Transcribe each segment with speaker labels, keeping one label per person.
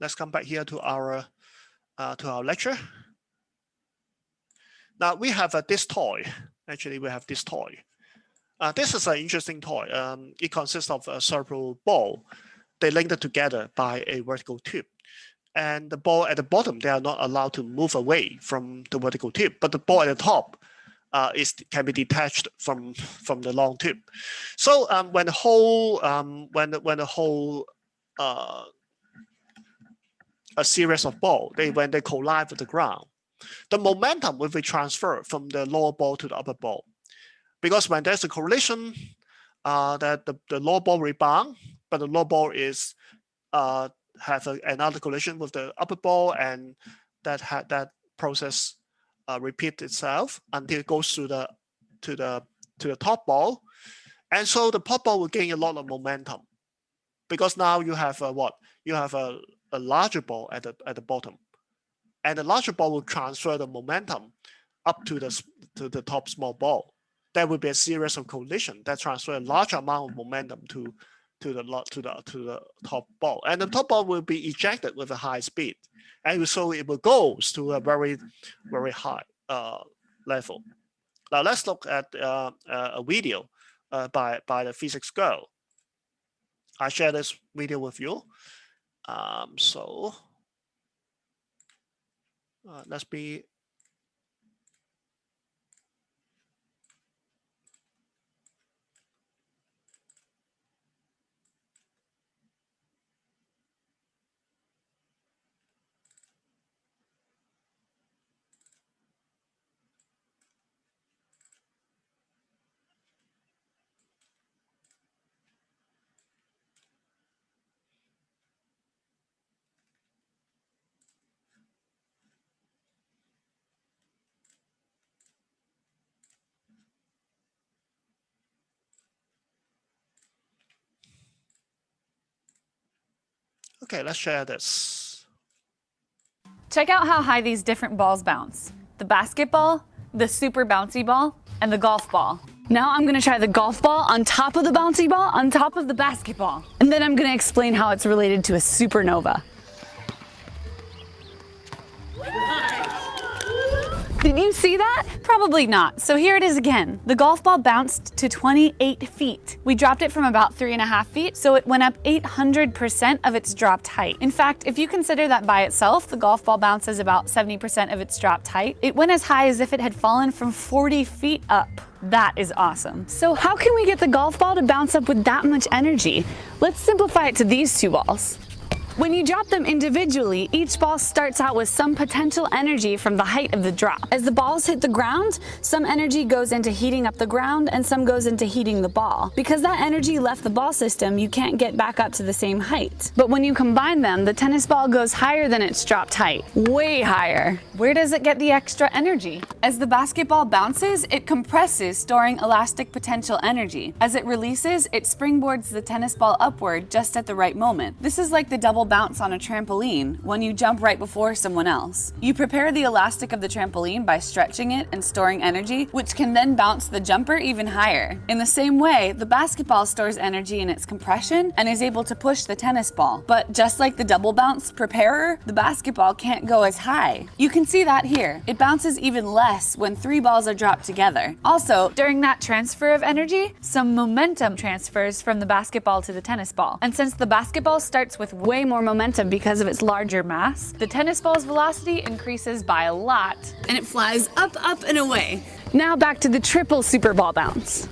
Speaker 1: let's come back here to our lecture. Now we have this toy. Actually, we have this toy. This is an interesting toy. It consists of a several ball. They linked it together by a vertical tube. And the ball at the bottom, they are not allowed to move away from the vertical tube, but the ball at the top can be detached from the long tube. So when the whole a series of balls, when they collide with the ground, the momentum will be transferred from the lower ball to the upper ball. Because when there's a collision, that the lower ball rebound, but the lower ball is have another collision with the upper ball, and that process repeats itself until it goes to the top ball, and so the top ball will gain a lot of momentum, because now you have a larger ball at the bottom, and the larger ball will transfer the momentum up to the top small ball. There will be a series of collisions that transfer a large amount of momentum to the top ball, and the top ball will be ejected with a high speed, and so it will go to a very, very high level. Now let's look at a video by the physics girl. I share this video with you. Let's be. Okay, let's share this.
Speaker 2: Check out how high these different balls bounce. The basketball, the super bouncy ball, and the golf ball. Now I'm gonna try the golf ball on top of the bouncy ball, on top of the basketball. And then I'm gonna explain how it's related to a supernova. Did you see that? Probably not. So here it is again. The golf ball bounced to 28 feet. We dropped it from about 3.5 feet, so it went up 800% of its dropped height. In fact, if you consider that by itself, the golf ball bounces about 70% of its dropped height. It went as high as if it had fallen from 40 feet up. That is awesome. So how can we get the golf ball to bounce up with that much energy? Let's simplify it to these two balls. When you drop them individually, each ball starts out with some potential energy from the height of the drop. As the balls hit the ground, some energy goes into heating up the ground and some goes into heating the ball. Because that energy left the ball system, you can't get back up to the same height. But when you combine them, the tennis ball goes higher than its dropped height. Way higher. Where does it get the extra energy? As the basketball bounces, it compresses, storing elastic potential energy. As it releases, it springboards the tennis ball upward just at the right moment. This is like the double bounce on a trampoline when you jump right before someone else. You prepare the elastic of the trampoline by stretching it and storing energy, which can then bounce the jumper even higher. In the same way, the basketball stores energy in its compression and is able to push the tennis ball. But just like the double bounce preparer, the basketball can't go as high. You can see that here. It bounces even less when 3 balls are dropped together. Also, during that transfer of energy, some momentum transfers from the basketball to the tennis ball. And since the basketball starts with way more momentum because of its larger mass, the tennis ball's velocity increases by a lot, and it flies up, up, and away. Now back to the triple super ball bounce.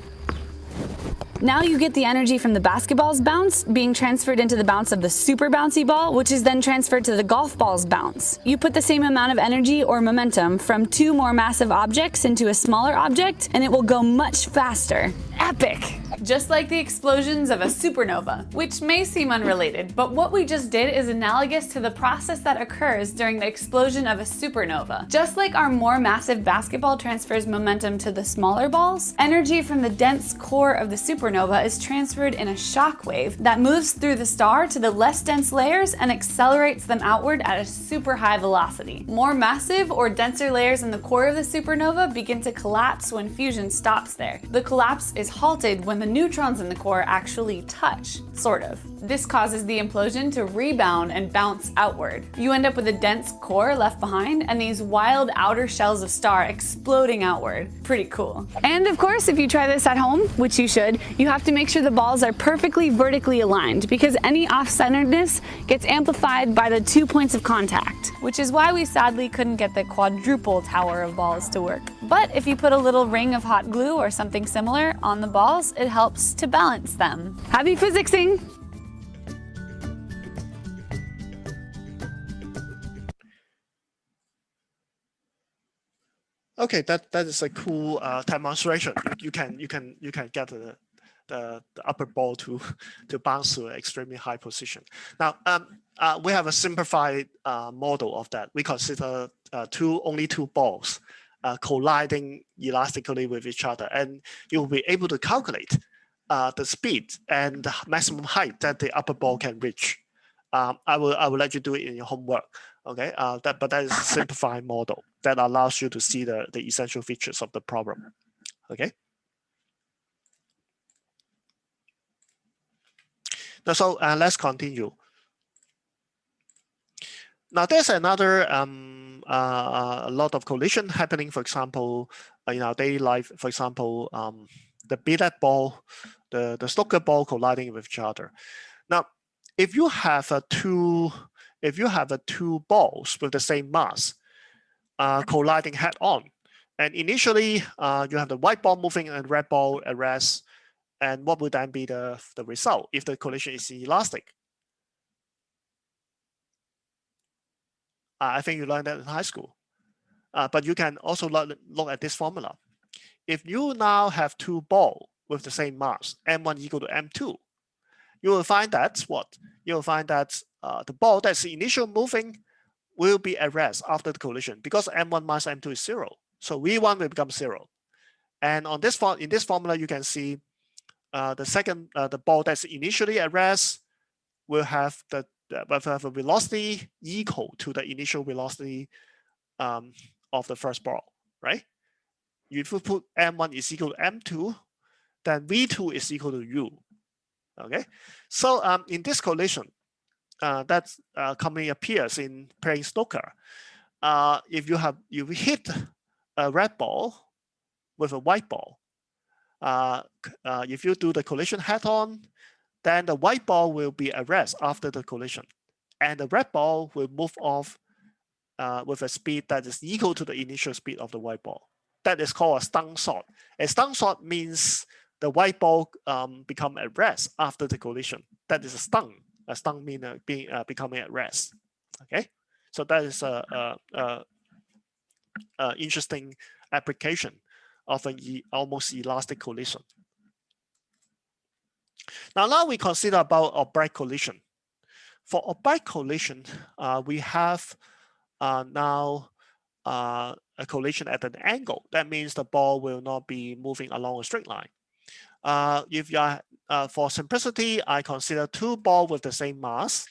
Speaker 2: Now you get the energy from the basketball's bounce being transferred into the bounce of the super bouncy ball, which is then transferred to the golf ball's bounce. You put the same amount of energy or momentum from 2 more massive objects into a smaller object, and it will go much faster. Epic! Just like the explosions of a supernova, which may seem unrelated, but what we just did is analogous to the process that occurs during the explosion of a supernova. Just like our more massive basketball transfers momentum to the smaller balls, energy from the dense core of the supernova supernova is transferred in a shock wave that moves through the star to the less dense layers and accelerates them outward at a super high velocity. More massive or denser layers in the core of the supernova begin to collapse when fusion stops there. The collapse is halted when the neutrons in the core actually touch, sort of. This causes the implosion to rebound and bounce outward. You end up with a dense core left behind and these wild outer shells of star exploding outward. Pretty cool. And of course, if you try this at home, which you should, you have to make sure the balls are perfectly vertically aligned because any off-centeredness gets amplified by the 2 points of contact, which is why we sadly couldn't get the quadruple tower of balls to work. But if you put a little ring of hot glue or something similar on the balls, it helps to balance them. Happy physicsing!
Speaker 1: Okay, that is a cool demonstration. You can get the upper ball to bounce to an extremely high position. Now we have a simplified model of that. We consider only two balls colliding elastically with each other, and you'll be able to calculate the speed and the maximum height that the upper ball can reach. I will let you do it in your homework. Okay, but that is a simplified model that allows you to see the essential features of the problem. Okay. Now, so let's continue. Now, there's another a lot of collision happening. For example, in our daily life, for example, the billiard ball, the snooker ball colliding with each other. Now, if you have two balls with the same mass colliding head-on, and initially you have the white ball moving and red ball at rest, and what would then be the result if the collision is elastic? I think you learned that in high school, but you can also look at this formula. If you now have two balls with the same mass, m1 equal to m2, you will find that what? You will find that the ball that's initial moving will be at rest after the collision because m1 minus m2 is 0. So v1 will become 0. And on this in this formula, you can see the ball that's initially at rest will have a velocity equal to the initial velocity of the first ball, right? If you put m1 is equal to m2, then v2 is equal to u. Okay, so in this collision that commonly appears in playing snooker, if you hit a red ball with a white ball, if you do the collision head-on, then the white ball will be at rest after the collision, and the red ball will move off with a speed that is equal to the initial speed of the white ball. That is called a stun shot. A stun shot means the white ball become at rest after the collision. That is a stun. A stun means becoming at rest. Okay, so that is a interesting application of an almost elastic collision. Now we consider about oblique collision. For oblique collision, we have now a collision at an angle. That means the ball will not be moving along a straight line. If you are, for simplicity, I consider two balls with the same mass,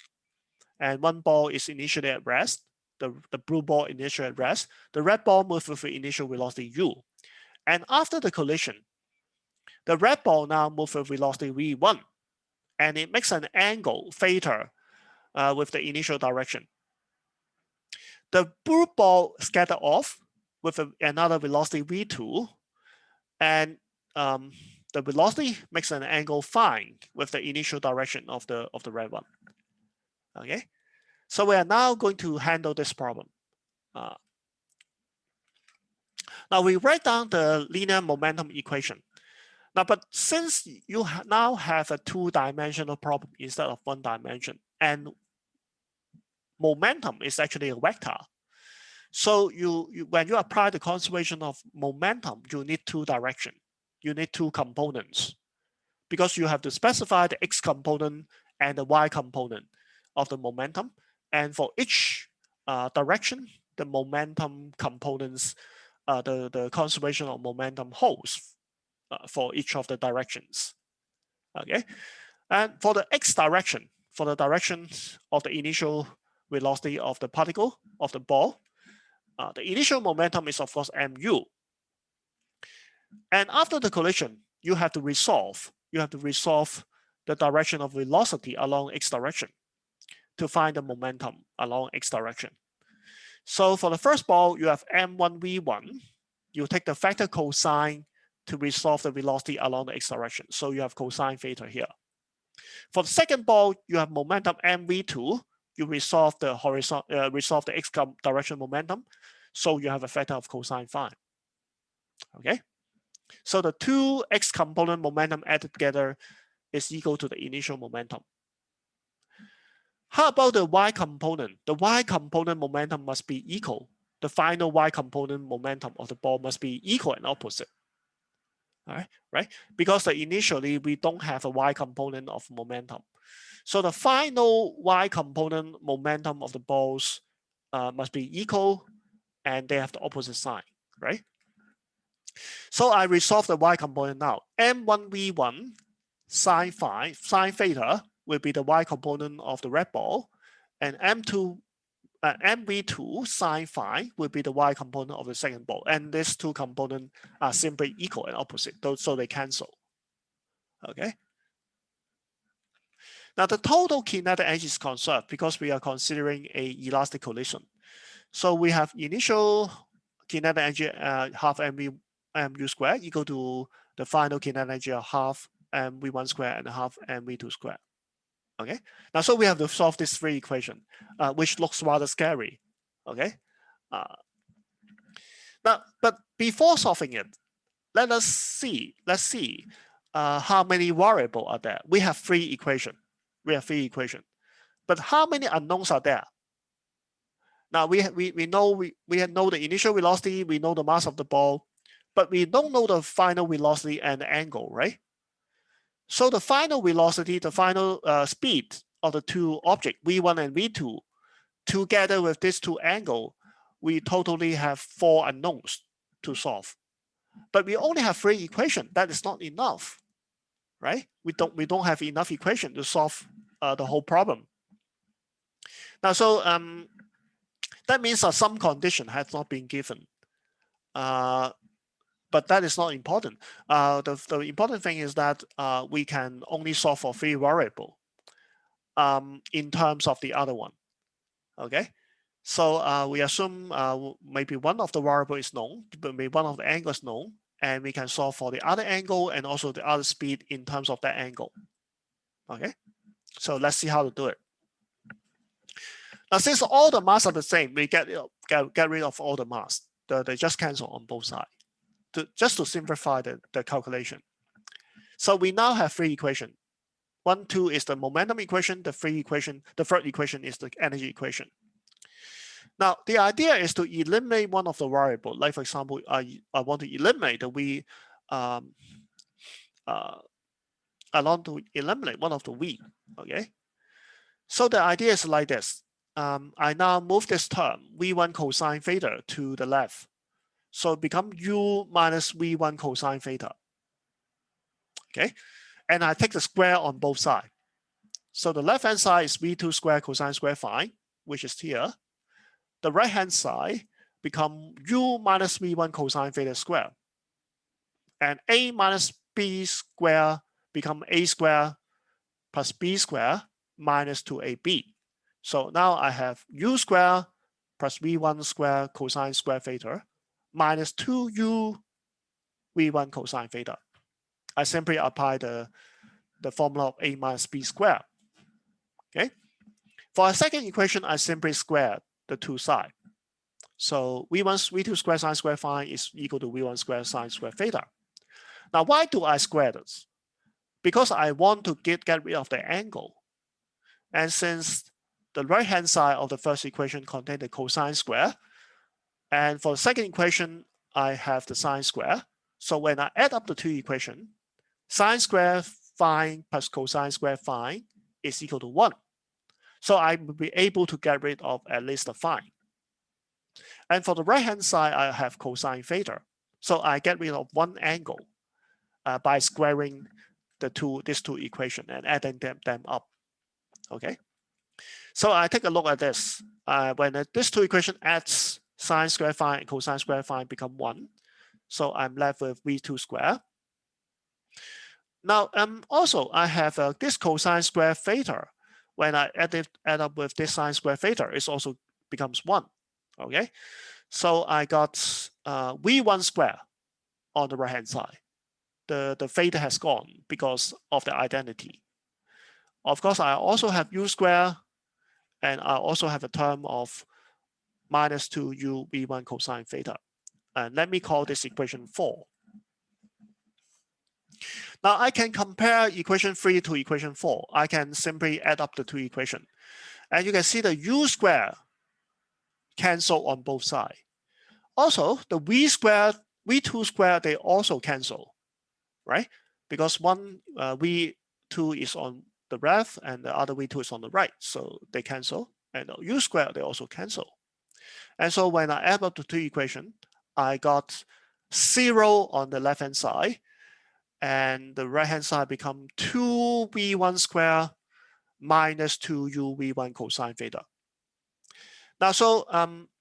Speaker 1: and one ball is initially at rest. The blue ball initially at rest. The red ball moves with the initial velocity u. And after the collision, the red ball now moves with velocity v1, and it makes an angle theta with the initial direction. The blue ball scatters off with another velocity v2, and the velocity makes an angle phi with the initial direction of the red one. Okay, so we are now going to handle this problem. Now we write down the linear momentum equation. Now, but since you now have a two-dimensional problem instead of one dimension, and momentum is actually a vector, so when you apply the conservation of momentum, you need two directions. You need two components because you have to specify the x component and the y component of the momentum. And for each direction, the momentum components, the conservation of momentum holds for each of the directions. Okay, and for the x direction, for the direction of the initial velocity of the particle of the ball, the initial momentum is of course mu. And after the collision, you have to resolve. You have to resolve the direction of velocity along x direction to find the momentum along x direction. So for the first ball, you have m1v1. You take the factor cosine to resolve the velocity along the x direction. So you have cosine theta here. For the second ball, you have momentum mv2. You resolve the horizontal, resolve the x direction momentum. So you have a factor of cosine phi. Okay. So the two x component momentum added together is equal to the initial momentum. How about the y component? The y component momentum must be equal. The final y component momentum of the ball must be equal and opposite. All right, right? Because initially we don't have a y component of momentum. So the final y component momentum of the balls must be equal and they have the opposite sign, right? So I resolve the y component now. M1v1 sine phi, sine theta will be the y component of the red ball, and mv2 sine phi will be the y component of the second ball. And these two components are simply equal and opposite, so they cancel. Okay. Now the total kinetic energy is conserved because we are considering a elastic collision. So we have initial kinetic energy half mu squared equal to the final kinetic energy of half mv1 squared and half mv2 squared. Okay, now so we have to solve this three equation, which looks rather scary. Okay, now but before solving it, let's see how many variables are there. We have three equations. But how many unknowns are there? Now we know the initial velocity, we know the mass of the ball, but we don't know the final velocity and the angle, right? So the final velocity, the final speed of the two objects, v1 and v2, together with these two angles, we totally have 4 unknowns to solve. But we only have 3 equations. That is not enough, right? We don't have enough equation to solve the whole problem. Now, so that means that some condition has not been given. But that is not important. The important thing is that we can only solve for 3 variables in terms of the other one. Okay, so we assume maybe one of the variable is known, but maybe one of the angles is known, and we can solve for the other angle and also the other speed in terms of that angle. Okay, so let's see how to do it. Now, since all the mass are the same, we get rid of all the mass. They just cancel on both sides. Just to simplify the calculation. So we now have 3 equations. 1, 2 is the momentum equation. The third equation is the energy equation. Now, the idea is to eliminate one of the variables. Like, for example, I want to eliminate the v. I want to eliminate one of the v. Okay. So the idea is like this. I now move this term v1 cosine theta to the left. So it becomes u minus v1 cosine theta. Okay, and I take the square on both sides. So the left-hand side is v2 square cosine square phi, which is here. The right-hand side become u minus v1 cosine theta square. And a minus b square become a square plus b square minus 2ab. So now I have u square plus v1 square cosine square theta minus 2u v1 cosine theta. I simply apply the formula of a minus b squared. Okay. For a second equation, I simply square the two sides. So v2 square sine square phi is equal to v1 square sine square theta. Now, why do I square this? Because I want to get rid of the angle. And since the right-hand side of the first equation contains the cosine square, and for the second equation, I have the sine square. So when I add up the two equations, sine square phi plus cosine square phi is equal to 1. So I will be able to get rid of at least the phi. And for the right-hand side, I have cosine theta. So I get rid of one angle by squaring these two equations and adding them up. Okay. So I take a look at this. When these two equations adds sine square phi and cosine square phi become 1. So I'm left with v2 square. Now, also I have this cosine square theta. When I add up with this sine square theta, it also becomes 1. Okay. So I got v1 square on the right hand side. The theta has gone because of the identity. Of course, I also have u square, and I also have a term of minus 2u v1 cosine theta. And let me call this equation 4. Now I can compare equation 3 to equation 4. I can simply add up the two equations. And you can see the u square cancel on both sides. Also, the v squared, v2 squared, they also cancel, right? Because one v2 is on the left and the other v2 is on the right. So they cancel. And the u squared, they also cancel. And so when I add up the two equations, I got 0 on the left-hand side, and the right-hand side become 2v1 squared minus 2u v1 cosine theta. Now, so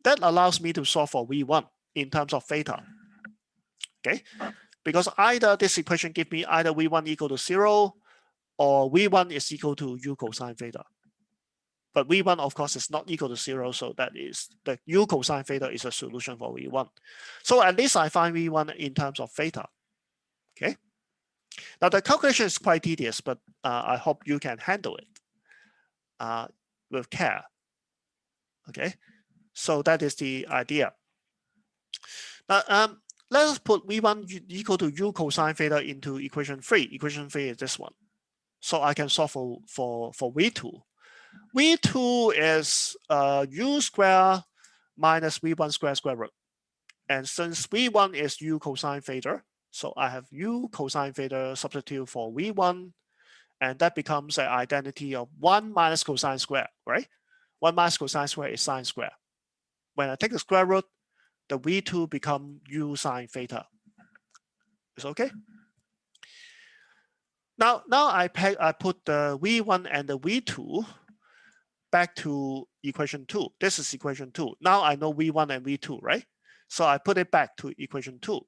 Speaker 1: that allows me to solve for v1 in terms of theta. Okay, because either this equation gives me either v1 equal to 0 or v1 is equal to u cosine theta. But v1, of course, is not equal to 0, so that is the u cosine theta is a solution for v1. So at least I find v1 in terms of theta. Okay. Now the calculation is quite tedious, but I hope you can handle it with care. Okay. So that is the idea. Now let us put v1 equal to u cosine theta into equation 3. Equation 3 is this one. So I can solve for v2. v2 is u square minus v1 square root. And since v1 is u cosine theta, so I have u cosine theta substitute for v1, and that becomes an identity of 1 minus cosine square, right? 1 minus cosine square is sine square. When I take the square root, the v2 become u sine theta. It's okay? Now I put the v1 and the v2 back to equation 2. This is equation 2. Now I know v1 and v2, right? So I put it back to equation 2.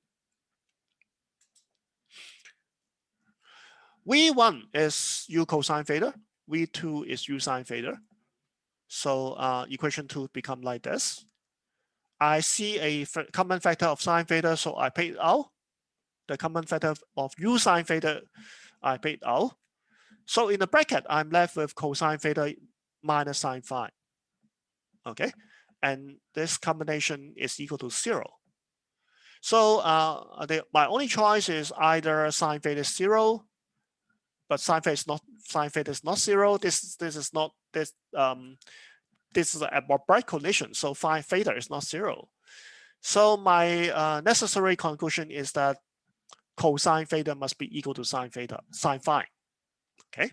Speaker 1: v1 is u cosine theta. v2 is u sine theta. So equation 2 become like this. I see a common factor of sine theta, so I pay it out. The common factor of u sine theta, I paid out. So in the bracket, I'm left with cosine theta minus sine phi. Okay, and this combination is equal to 0. So my only choice is either sine theta is 0, but sine theta is not 0. This is a bright collision, so phi theta is not 0. So my necessary conclusion is that cosine theta must be equal to sine phi. Okay,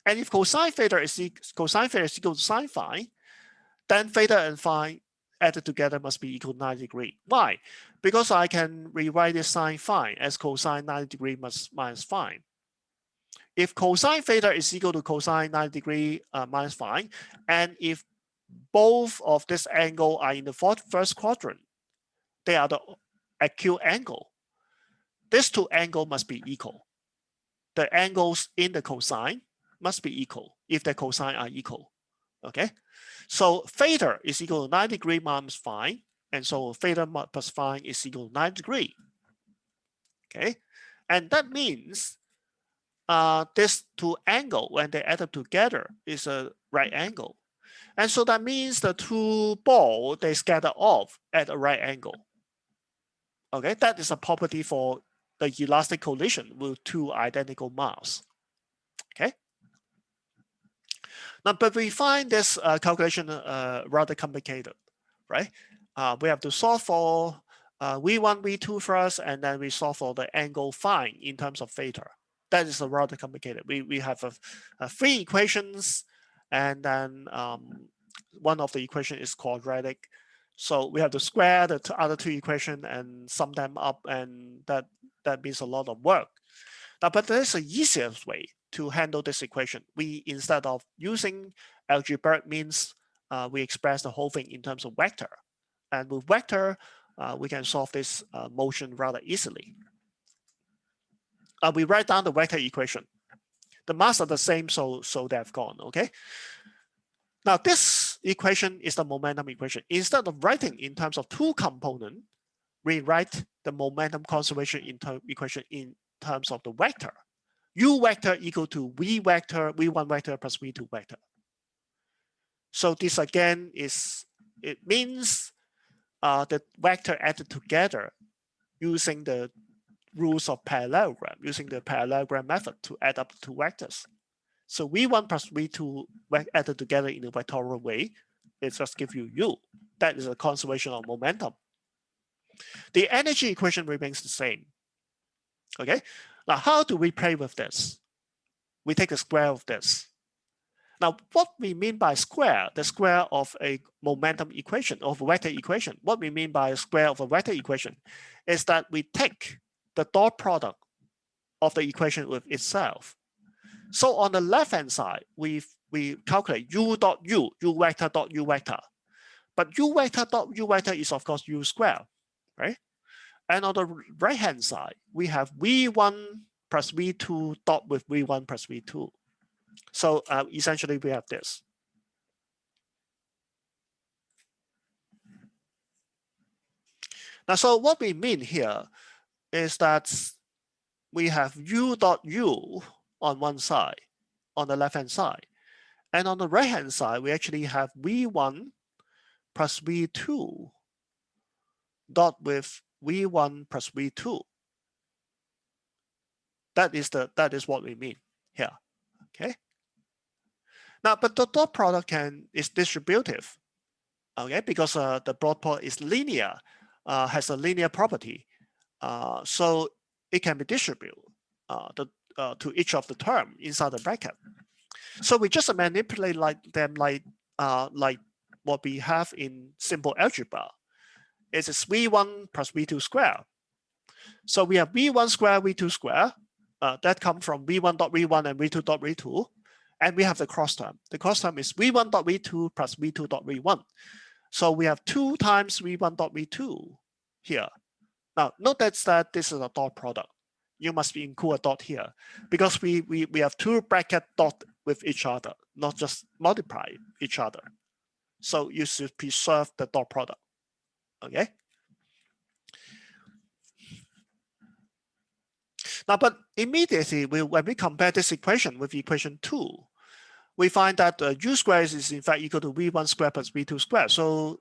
Speaker 1: and if cosine theta is equal to sine phi, then theta and phi added together must be equal to 90 degrees. Why? Because I can rewrite this sine phi as cosine 90 degrees minus phi. If cosine theta is equal to cosine 90 degrees minus phi, and if both of this angle are in the first quadrant, they are the acute angle. These two angles must be equal. The angles in the cosine must be equal if the cosine are equal. Okay, so theta is equal to 90 degrees minus phi, and so theta plus phi is equal to 90 degrees. Okay, and that means these two angles, when they add up together, is a right angle. And so that means the two balls, they scatter off at a right angle. Okay, that is a property for the elastic collision with two identical mass. Okay. Now, but we find this calculation rather complicated, right? We have to solve for v1, v2 first, and then we solve for the angle phi in terms of theta. That is rather complicated. We have 3 equations, and then one of the equation is quadratic. So we have to square the other 2 equations and sum them up, and that means a lot of work. Now, but there's the easiest way to handle this equation. We, instead of using algebraic means, we express the whole thing in terms of vector. And with vector, we can solve this motion rather easily. We write down the vector equation. The mass are the same, so they've gone, okay? Now, this equation is the momentum equation. Instead of writing in terms of two components, we write the momentum conservation equation in terms of the vector. U vector equal to V vector, V1 vector plus V2 vector. So this again it means the vector added together using the rules of parallelogram, using the parallelogram method to add up the two vectors. So V1 plus V2 added together in a vectorial way, it just gives you U. That is a conservation of momentum. The energy equation remains the same. Okay, now how do we play with this? We take the square of this. Now, what we mean by square, the square of a momentum equation, of a vector equation, what we mean by a square of a vector equation is that we take the dot product of the equation with itself. So on the left-hand side, we calculate U dot U, U vector dot U vector. But U vector dot U vector is, of course, U square, right? And on the right-hand side, we have V1 plus V2 dot with V1 plus V2. So essentially, we have this. Now, so what we mean here is that we have U dot U on one side, on the left-hand side. And on the right-hand side, we actually have V1 plus V2 dot with V1 plus V2. That is what we mean here, okay? Now, but the dot product is distributive, okay? Because the dot product is linear, has a linear property. So it can be distributed to each of the term inside the bracket. So we just manipulate them like what we have in simple algebra. It's V1 plus V2 square. So we have V1 square, V2 square. That comes from V1 dot V1 and V2 dot V2. And we have the cross term. The cross term is V1 dot V2 plus V2 dot V1. So we have 2 times V1 dot V2 here. Now, note that this is a dot product. You must include a dot here because we have 2 bracket dot with each other, not just multiply each other. So you should preserve the dot product, okay? Now, but immediately when we compare this equation with equation 2, we find that U squared is in fact equal to V1 squared plus V2 squared. So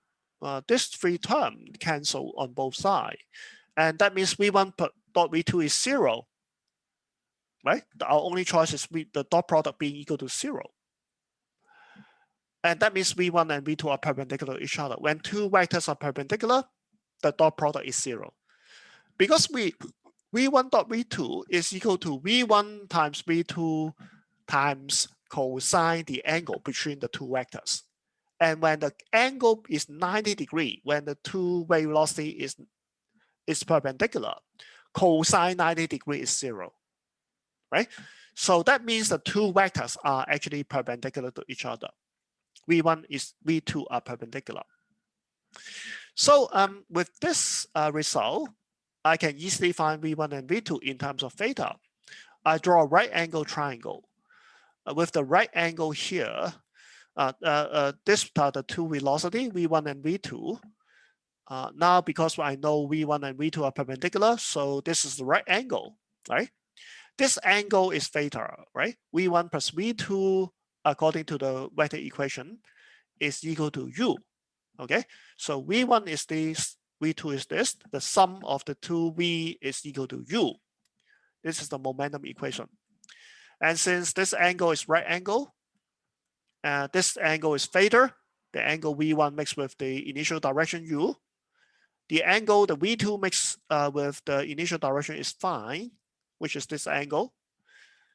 Speaker 1: this 3 term cancel on both sides. And that means V1 dot V2 is 0, right? Our only choice is the dot product being equal to 0. And that means V1 and V2 are perpendicular to each other. When 2 vectors are perpendicular, the dot product is 0. Because V1 dot V2 is equal to V1 times V2 times cosine the angle between the 2 vectors. And when the angle is 90 degrees, when the 2 wave velocity is perpendicular, cosine 90 degrees is 0, right? So that means the 2 vectors are actually perpendicular to each other. V1 is V2 are perpendicular. So with this result, I can easily find V1 and V2 in terms of theta. I draw a right angle triangle. With the right angle here, this are the 2 velocity, V1 and V2. Now, because I know V1 and V2 are perpendicular, so this is the right angle, right? This angle is theta, right? V1 plus V2, according to the vector equation, is equal to U, okay? So V1 is this, V2 is this. The sum of the 2V is equal to U. This is the momentum equation. And since this angle is right angle, this angle is theta, the angle V1 mixed with the initial direction U. The angle the V2 mixed with the initial direction is phi, which is this angle.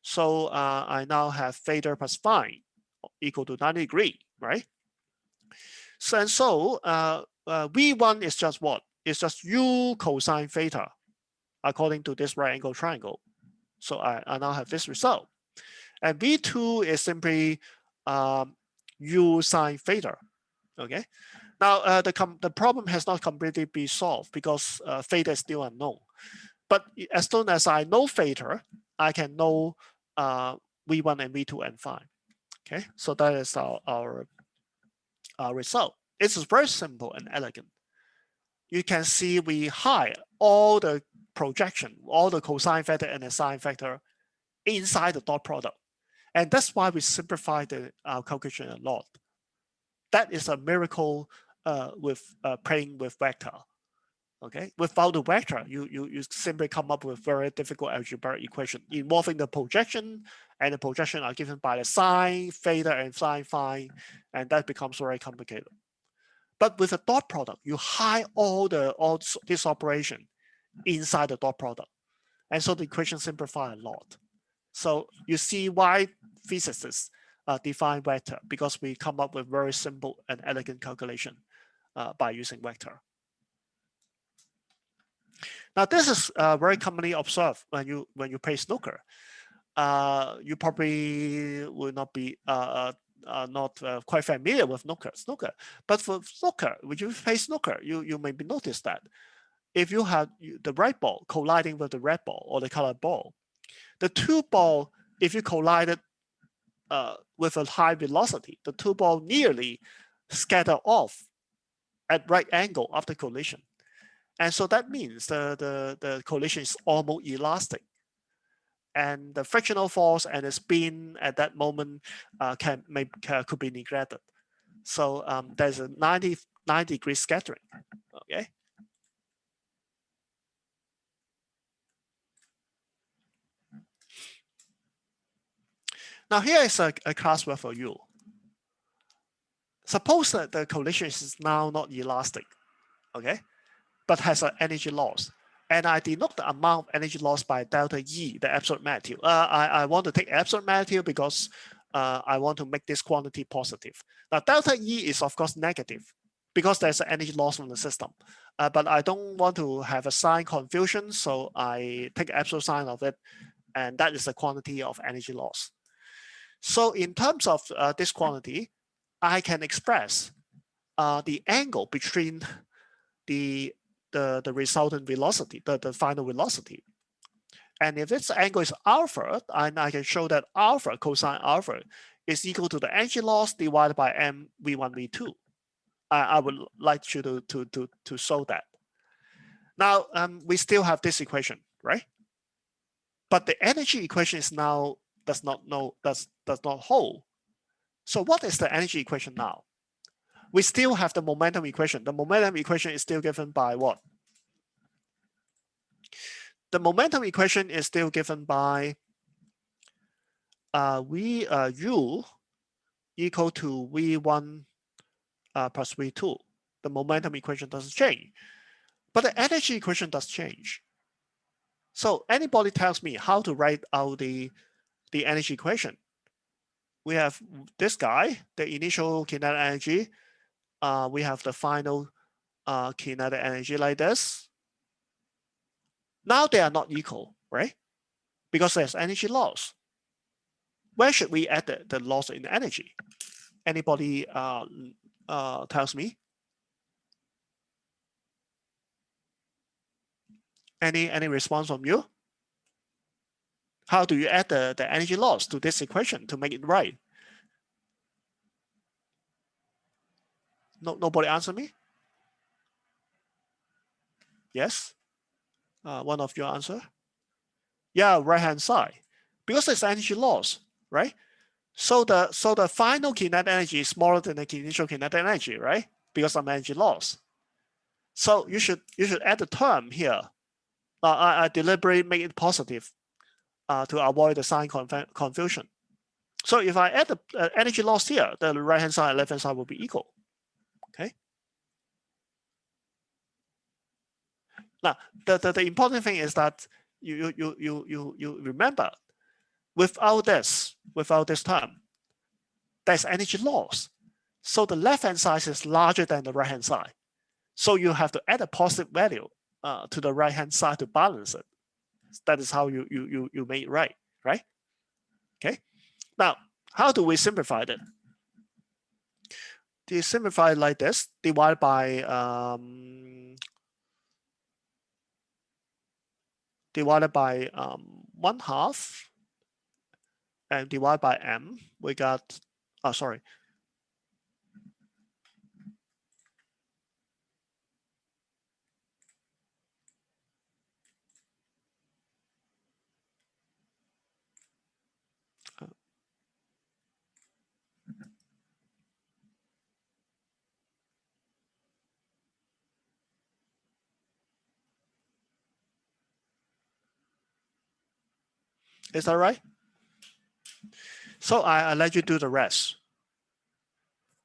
Speaker 1: So I now have theta plus phi equal to 90 degrees, right? So V1 is just what? It's just U cosine theta according to this right angle triangle. So I now have this result. And V2 is simply U sine theta. Okay. Now the problem has not completely been solved because theta is still unknown. But as soon as I know theta, I can know V1 and V2 and phi. Okay, so that is our result. It's very simple and elegant. You can see we hide all the projection, all the cosine factor and the sine factor inside the dot product. And that's why we simplify the calculation a lot. That is a miracle with playing with vector. Okay, without the vector, you simply come up with very difficult algebraic equation involving the projection, and the projection are given by the sine theta and sine phi, and that becomes very complicated. But with a dot product, you hide all this operation inside the dot product, and so the equation simplify a lot. So you see why physicists define vector, because we come up with very simple and elegant calculation by using vector. Now this is very commonly observed when you play snooker. You probably will not be not quite familiar with snooker. But for snooker, when you play snooker, you maybe notice that if you have the red ball colliding with the red ball or the colored ball, the two ball, if you collide it with a high velocity, the two ball nearly scatter off at right angle after collision. And so that means the collision is almost elastic. And the frictional force and the spin at that moment could be neglected. So there's a 90-degree scattering. Okay. Now here is a classwork for you. Suppose that the collision is now not elastic, okay, but has an energy loss. And I denote the amount of energy loss by delta E, the absolute magnitude. I want to take absolute magnitude because I want to make this quantity positive. Now delta E is of course negative because there's an energy loss from the system. But I don't want to have a sign confusion, so I take absolute sign of it, and that is the quantity of energy loss. So in terms of this quantity, I can express the angle between the resultant velocity, the final velocity. And if this angle is alpha, I can show that alpha, cosine alpha, is equal to the energy loss divided by m v1, v2. I would like you to show that. Now, we still have this equation, right? But the energy equation is now does not hold. So what is the energy equation now? We still have the momentum equation. The momentum equation is still given by what? The momentum equation is still given by U equal to V1 plus V2. The momentum equation doesn't change, but the energy equation does change. So anybody tells me how to write out the energy equation? We have this guy, the initial kinetic energy. We have the final kinetic energy like this. Now they are not equal, right? Because there's energy loss. Where should we add the loss in energy? Anybody tells me? Any response from you? How do you add the energy loss to this equation to make it right? Nobody answer me? Yes? One of your answer? Yeah, right-hand side. Because there's energy loss, right? So the final kinetic energy is smaller than the initial kinetic energy, right? Because of energy loss. So you should add the term here. I deliberately make it positive to avoid the sign confusion. So if I add the energy loss here, the right-hand side and left-hand side will be equal. Okay. Now the important thing is that you remember, without this term, there's energy loss. So the left-hand side is larger than the right-hand side. So you have to add a positive value to the right-hand side to balance it. That is how you make it right? Okay. Now, how do we simplify it? To simplify like this, divide by divided by 1/2 and divide by m. We got sorry. Is that right? So I let you do the rest.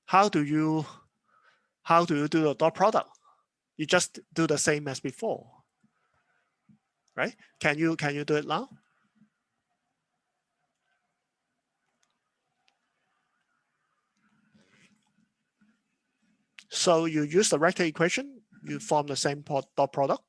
Speaker 1: How do you do the dot product? You just do the same as before, right? Can you do it now? So you use the vector equation, you form the same dot product.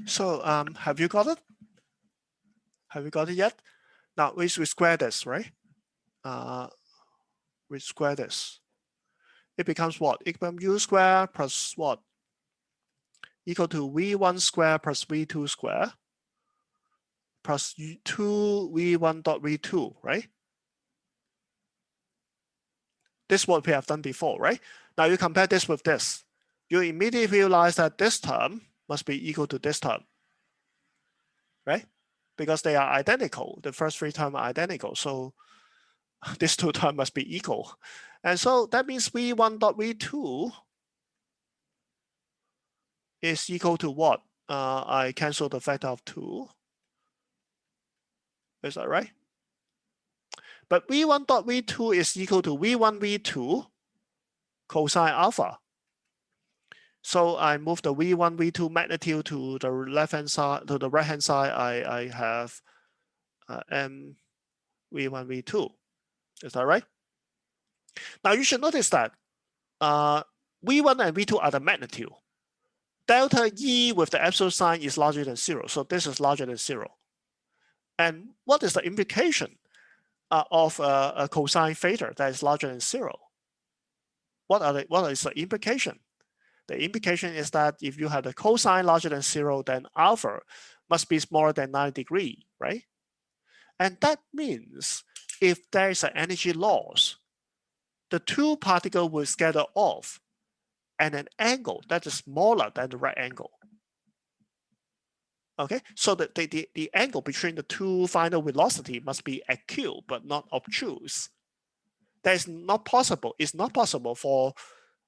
Speaker 1: So have you got it? Have you got it yet? Now we square this, right? We square this. It becomes what? It becomes u squared plus what? Equal to v1 squared plus v2 squared plus 2v1 dot v2, right? This is what we have done before, right? Now you compare this with this. You immediately realize that this term must be equal to this term, right? Because they are identical. The first three terms are identical. So these two terms must be equal. And so that means v1 dot v2 is equal to what? I cancel the factor of 2. Is that right? But v1 dot v2 is equal to v1 v2 cosine alpha. So I move the v1 v2 magnitude to the left hand side, to the right hand side. I have m v1 v2. Is that right? Now you should notice that v1 and v2 are the magnitude. Delta E with the absolute sign is larger than 0. So this is larger than 0. And what is the implication of a cosine theta that is larger than 0? What is the implication? The implication is that if you have the cosine larger than 0, then alpha must be smaller than 90 degrees, right? And that means if there is an energy loss, the two particles will scatter off at an angle that is smaller than the right angle. Okay, so the angle between the two final velocity must be acute but not obtuse. That is not possible. It's not possible for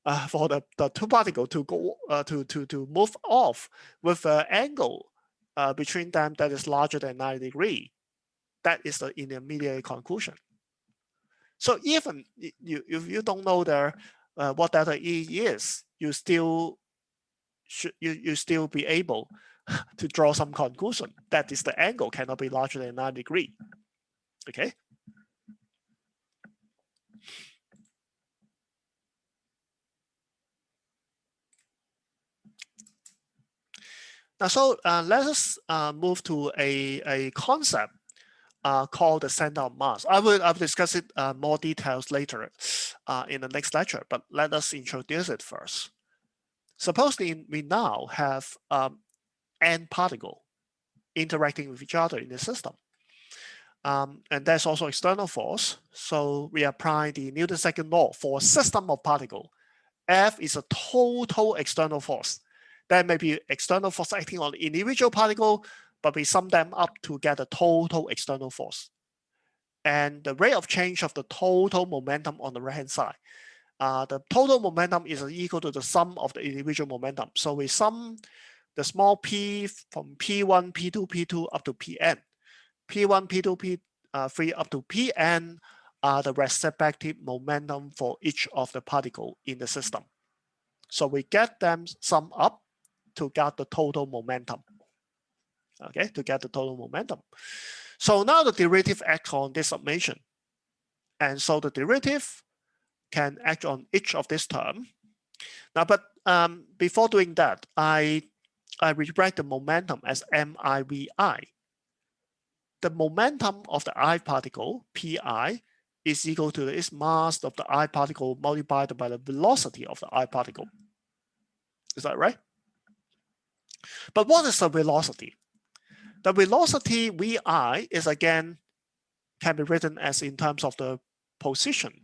Speaker 1: the two particles to go to move off with an angle between them that is larger than 90 degrees. That is the intermediate conclusion. So even if you don't know what delta E is, you still you still be able to draw some conclusion. That is, the angle cannot be larger than 90 degrees. Okay. Now, so let us move to a concept called the center of mass. I will discuss it more details later in the next lecture, but let us introduce it first. Suppose we now have n particle interacting with each other in the system. And there's also external force. So we apply the Newton's second law for a system of particle. F is a total external force. There may be external force acting on individual particle, but we sum them up to get a total external force. And the rate of change of the total momentum on the right-hand side. The total momentum is equal to the sum of the individual momentum. So we sum the small p from P1, P2, P2 up to Pn. P1, P2, P3 up to Pn are the respective momentum for each of the particle in the system. So we get them sum up to get the total momentum. Okay, to get the total momentum. So now the derivative acts on this summation. And so the derivative can act on each of this term. Now, but before doing that, I rewrite the momentum as MIVI. The momentum of the I particle, Pi, is equal to its mass of the I particle multiplied by the velocity of the I particle. Is that right? But what is the velocity? The velocity Vi is again can be written as in terms of the position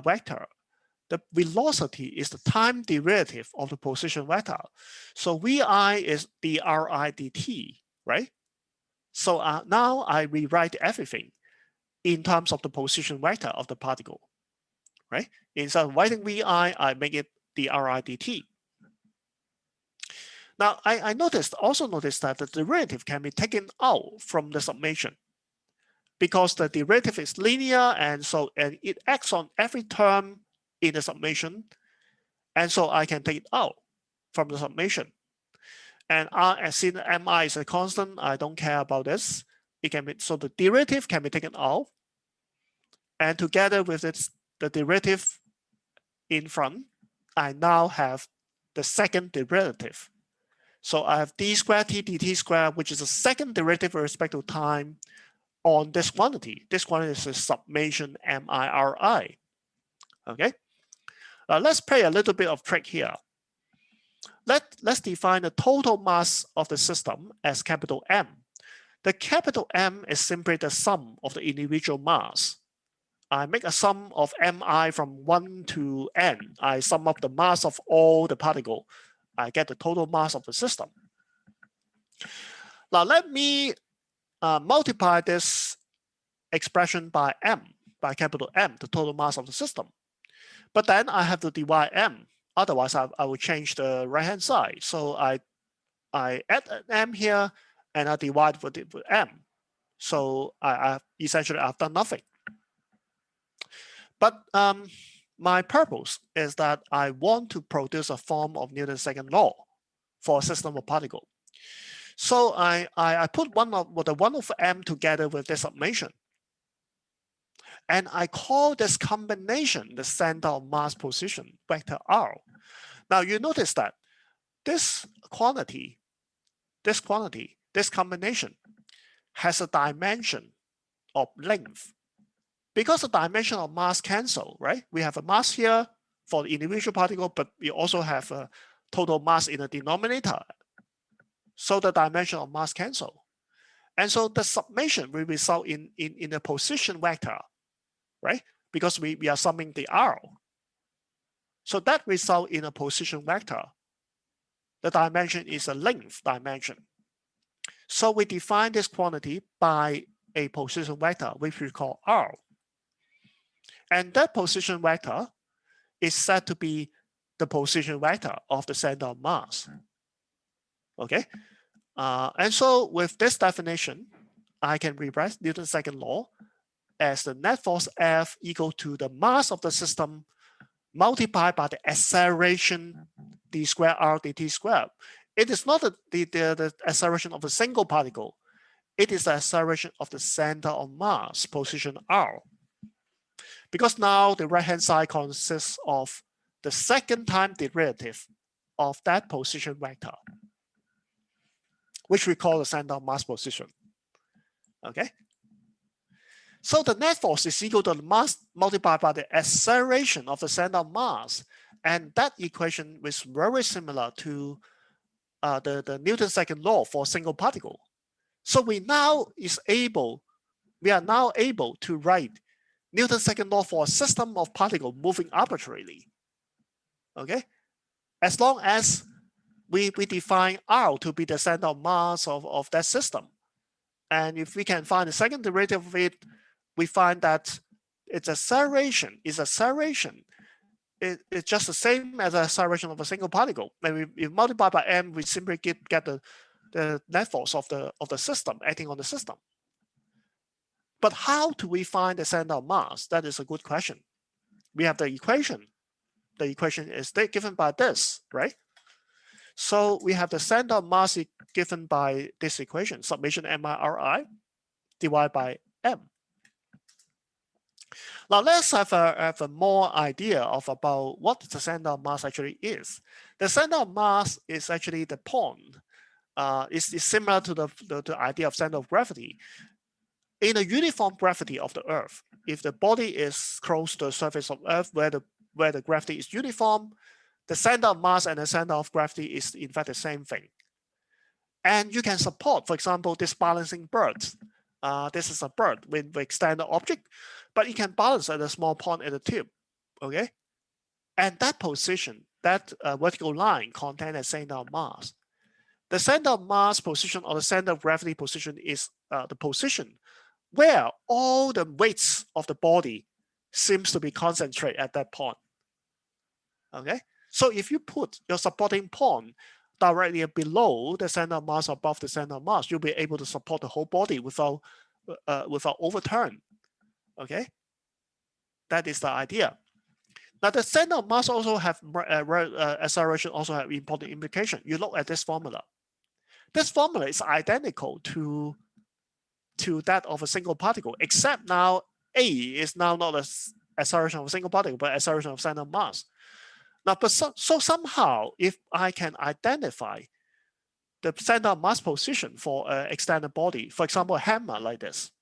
Speaker 1: vector. The velocity is the time derivative of the position vector. So Vi is dRi dt, right? So now I rewrite everything in terms of the position vector of the particle, right? Instead of writing Vi, I make it dRi dt. Now, I also noticed that the derivative can be taken out from the summation because the derivative is linear, and it acts on every term in the summation, and so I can take it out from the summation. And as since Mi is a constant, I don't care about this. It can be, so the derivative can be taken out, and together with the derivative in front, I now have the second derivative. So I have d squared t dt squared, which is the second derivative with respect to time on this quantity. This quantity is a summation MIRI. Okay. Let's play a little bit of trick here. Let's define the total mass of the system as capital M. The capital M is simply the sum of the individual mass. I make a sum of Mi from 1 to n. I sum up the mass of all the particle. I get the total mass of the system. Now let me multiply this expression by M, by capital M, the total mass of the system. But then I have to divide M. Otherwise, I will change the right-hand side. So I add an M here, and I divide with M. So essentially I've done nothing. But my purpose is that I want to produce a form of Newton's second law for a system of particle. So I put the 1 over M together with this summation. And I call this combination the center of mass position vector R. Now you notice that this combination has a dimension of length. Because the dimension of mass cancel, right? We have a mass here for the individual particle, but we also have a total mass in the denominator. So the dimension of mass cancel. And so the summation will result in a position vector, right? Because we are summing the R. So that results in a position vector. The dimension is a length dimension. So we define this quantity by a position vector, which we call R. And that position vector is said to be the position vector of the center of mass. Okay. And so with this definition, I can rewrite Newton's second law as the net force F equal to the mass of the system multiplied by the acceleration d squared r dt squared. It is not the acceleration of a single particle. It is the acceleration of the center of mass, position r. Because now the right-hand side consists of the second time derivative of that position vector, which we call the center of mass position. Okay? So the net force is equal to the mass multiplied by the acceleration of the center of mass. And that equation is very similar to the Newton's second law for a single particle. So we are now able to write Newton's second law for a system of particles moving arbitrarily. Okay? As long as we define R to be the center of mass of that system. And if we can find the second derivative of it, we find that its acceleration is acceleration. It's just the same as the acceleration of a single particle. And we multiply by m, we simply get the net force of the system acting on the system. But how do we find the center of mass? That is a good question. We have the equation. The equation is given by this, right? So we have the center of mass given by this equation, summation MRI divided by m. Now let's have a more idea of about what the center of mass actually is. The center of mass is actually the point. It's similar to the idea of center of gravity. In a uniform gravity of the Earth, if the body is close to the surface of Earth where the gravity is uniform, the center of mass and the center of gravity is in fact the same thing. And you can support, for example, this balancing bird. This is a bird with extended object, but it can balance at a small point at the tip, okay? And that position, that vertical line contains a center of mass. The center of mass position or the center of gravity position is the position where all the weights of the body seems to be concentrated at that point, okay? So if you put your supporting point directly below the center of mass, above the center of mass, you'll be able to support the whole body without overturn. Okay, that is the idea. Now the center of mass also have acceleration, also have important implication. You look at this formula. This formula is identical to that of a single particle, except now A is now not an acceleration of a single particle, but acceleration of center of mass. Now, but so somehow, if I can identify the center of mass position for an extended body, for example, a hammer like this,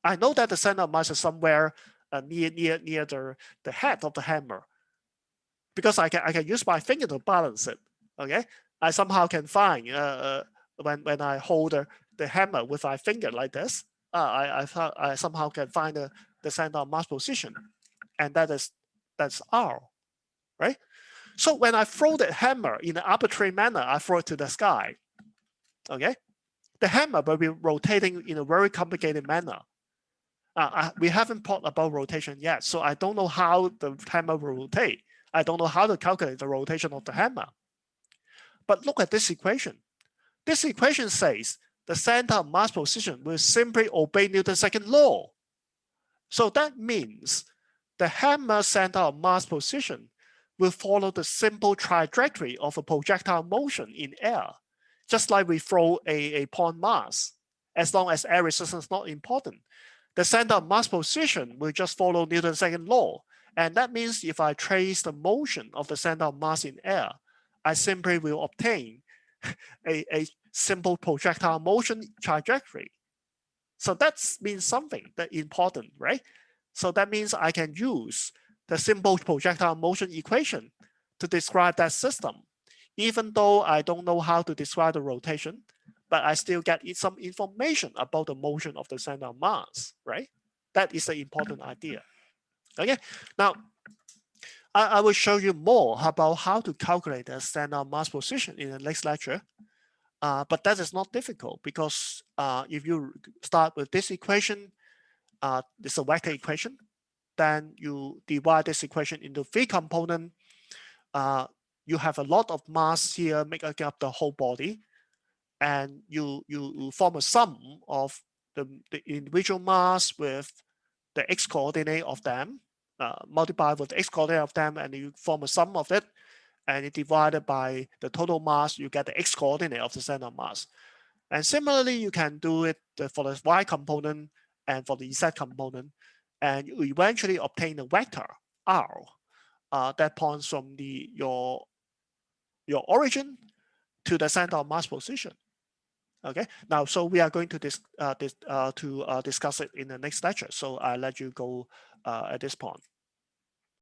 Speaker 1: I know that the center of mass is somewhere near the head of the hammer, because I can use my finger to balance it. Okay, I somehow can find when I hold the hammer with my finger like this, I somehow can find the center of mass position, and that's R, right? So when I throw the hammer in an arbitrary manner, I throw it to the sky, okay? The hammer will be rotating in a very complicated manner. We haven't talked about rotation yet, so I don't know how the hammer will rotate. I don't know how to calculate the rotation of the hammer. But look at this equation. This equation says the center of mass position will simply obey Newton's second law. So that means the hammer center of mass position will follow the simple trajectory of a projectile motion in air, just like we throw a point mass. As long as air resistance is not important, the center of mass position will just follow Newton's second law. And that means if I trace the motion of the center of mass in air, I simply will obtain a simple projectile motion trajectory. So that means something that important, right? So that means I can use the simple projectile motion equation to describe that system, even though I don't know how to describe the rotation, but I still get some information about the motion of the center of mass, right? That is an important idea. Okay, now I will show you more about how to calculate the center of mass position in the next lecture. But that is not difficult because if you start with this equation, it's a vector equation. Then you divide this equation into 3 components. You have a lot of mass here making up the whole body, and you form a sum of the individual mass with the x coordinate of them, multiply with the x coordinate of them, and you form a sum of it, and you divide it by the total mass, you get the x coordinate of the center of mass. And similarly, you can do it for the y component and for the z component, and you eventually obtain a vector r that points from your origin to the center of mass position. Okay, now so we are going to discuss it in the next lecture. So I'll let you go at this point.